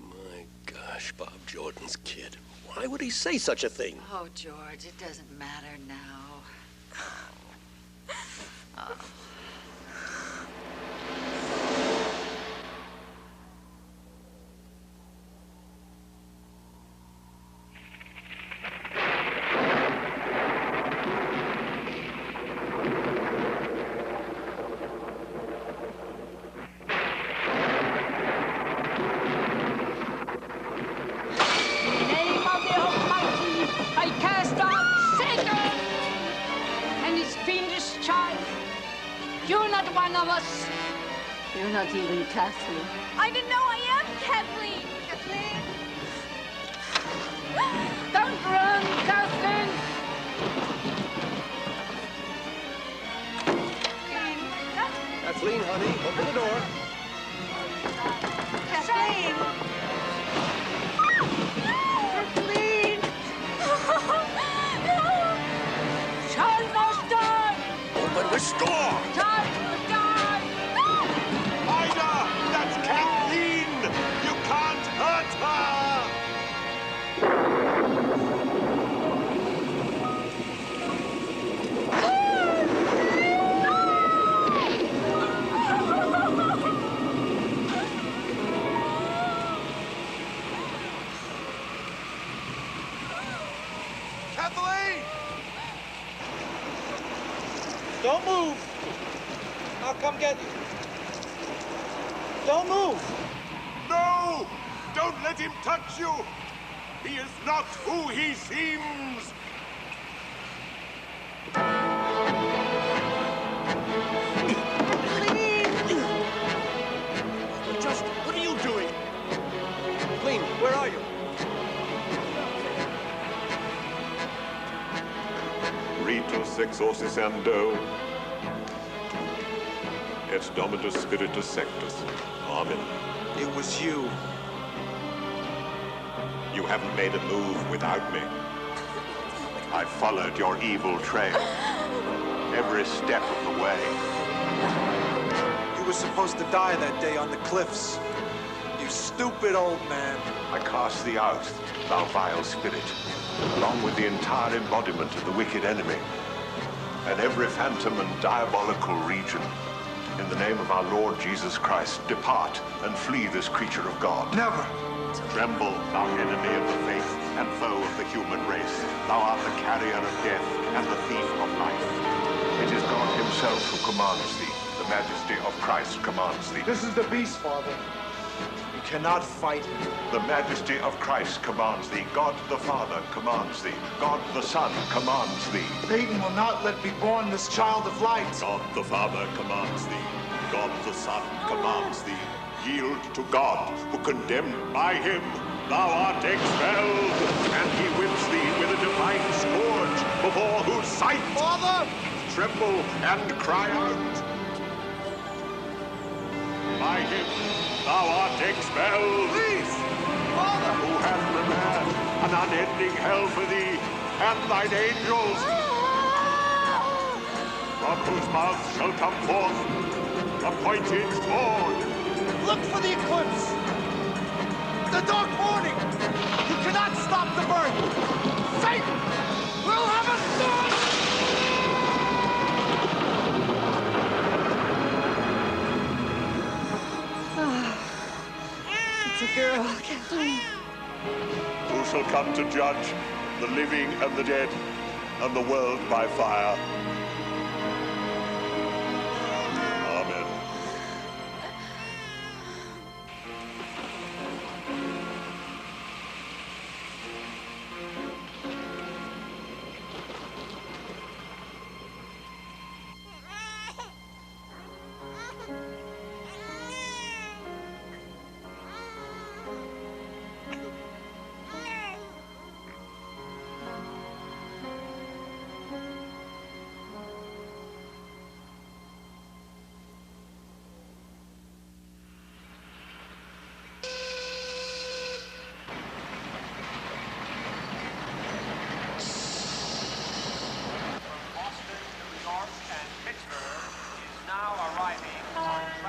My gosh, Bob Jordan's kid. Why would he say such a thing? Oh, George, it doesn't matter now. Oh. You're not even Kathleen. I didn't know I am Kathleen. Kathleen. Don't run, Kathleen. Kathleen, honey, open the door. Kathleen. Kathleen. Charlie must die. Open this door. Charlie must die. That's Kathleen! You can't hurt her! Kathleen! Don't move. I'll come get you. Don't move! No! Don't let him touch you! He is not who he seems! Just, what are you doing? Kathleen, where are you? Ritus exorcisando. Et Dominus Spiritus Sanctus. Amen. It was you. You haven't made a move without me. I followed your evil trail. Every step of the way. You were supposed to die that day on the cliffs. You stupid old man. I cast thee out, thou vile spirit, along with the entire embodiment of the wicked enemy. and every phantom and diabolical region, in the name of our Lord Jesus Christ, depart and flee this creature of God. Never. Tremble, thou enemy of the faith and foe of the human race. Thou art the carrier of death and the thief of life. It is God himself who commands thee. The majesty of Christ commands thee. This is the beast, Father. You cannot fight him. The majesty of Christ commands thee. God the Father commands thee. God the Son commands thee. Satan will not let me born this child of light. God the Father commands thee. God the Son commands thee. Yield to God, who condemned by him, thou art expelled, and he whips thee with a divine scourge, before whose sight, Father, tremble and cry out. By him thou art expelled. Please, Father, who hath prepared an unending hell for thee and thine angels, from whose mouth shall come forth a pointed sword. Look for the eclipse! The dark morning! You cannot stop the birth! Satan will have a sword! It's a girl, Kathleen. Who shall come to judge the living and the dead, and the world by fire? Amen.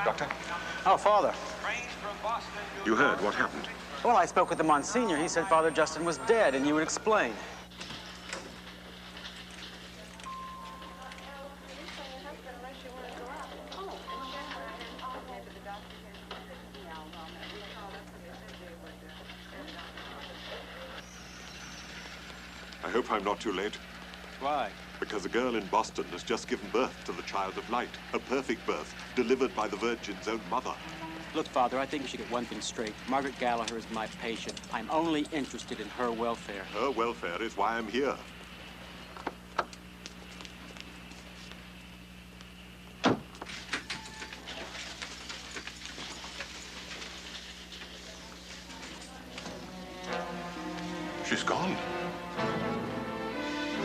Doctor? Oh, Father. You heard what happened? Well, I spoke with the Monsignor. He said Father Justin was dead, and you would explain. I hope I'm not too late. Why? Because a girl in Boston has just given birth to the child of light. A perfect birth, delivered by the Virgin's own mother. Look, Father, I think you should get one thing straight. Margaret Gallagher is my patient. I'm only interested in her welfare. Her welfare is why I'm here. She's gone.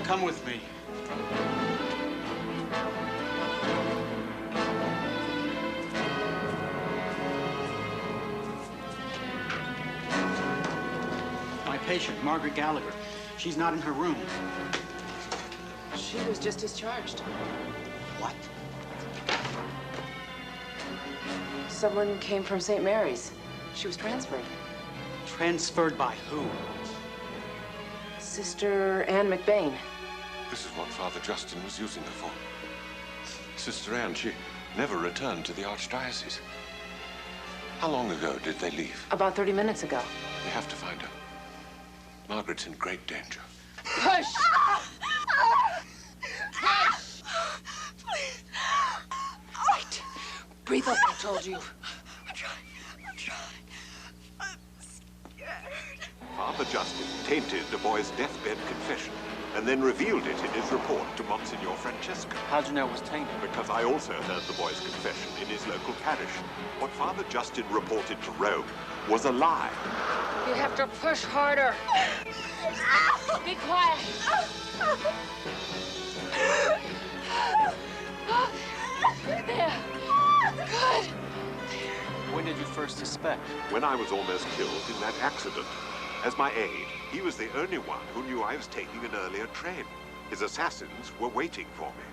Come with me. My patient, Margaret Gallagher. She's not in her room. She was just discharged. What? Someone came from St. Mary's. She was transferred. Transferred by who? Sister Anne McBain. This is what Father Justin was using her for. Sister Anne, she never returned to the Archdiocese. How long ago did they leave? About 30 minutes ago. We have to find her. Margaret's in great danger. Push! Push! Please. Wait. Breathe up, I told you. I'm trying. I'm scared. Father Justin tainted the boy's deathbed confession and then revealed it in his report to Monsignor Francesco. How'd you know it was tainted? Because I also heard the boy's confession in his local parish. What Father Justin reported to Rome was a lie. You have to push harder. Be quiet. There. Good. When did you first suspect? When I was almost killed in that accident. As my aide, he was the only one who knew I was taking an earlier train. His assassins were waiting for me.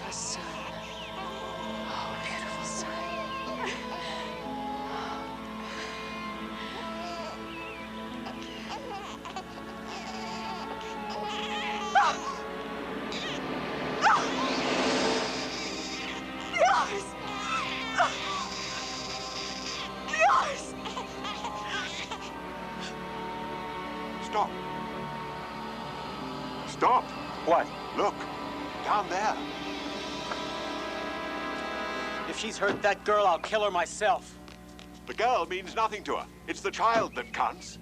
A son. Oh, beautiful son. Stop. Stop. What? Look. Down there. If she's hurt that girl, I'll kill her myself. The girl means nothing to her. It's the child that counts.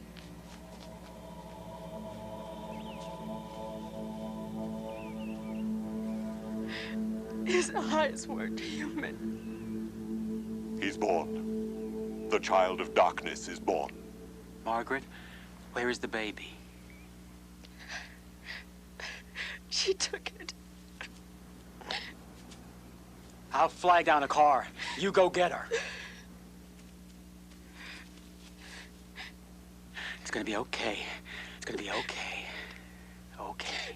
His eyes weren't human. He's born. The child of darkness is born. Margaret, where is the baby? She took it. I'll flag down a car. You go get her. It's gonna be okay. It's gonna be okay. Okay.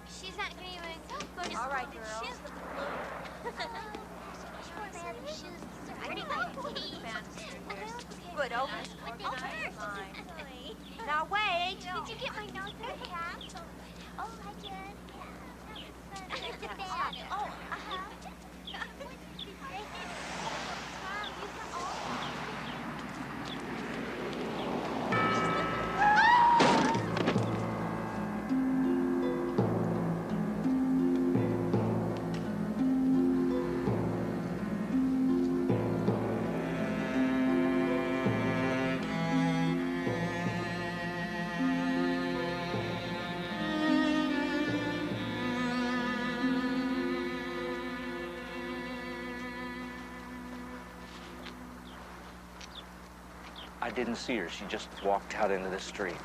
She's not going to even go to All right, school. girls. She has the blue. Pretty Good, open. Now wait. Did you get my notes in the cab? Oh, I did. Yeah. The bag. Oh, I didn't see her. She just walked out into the street.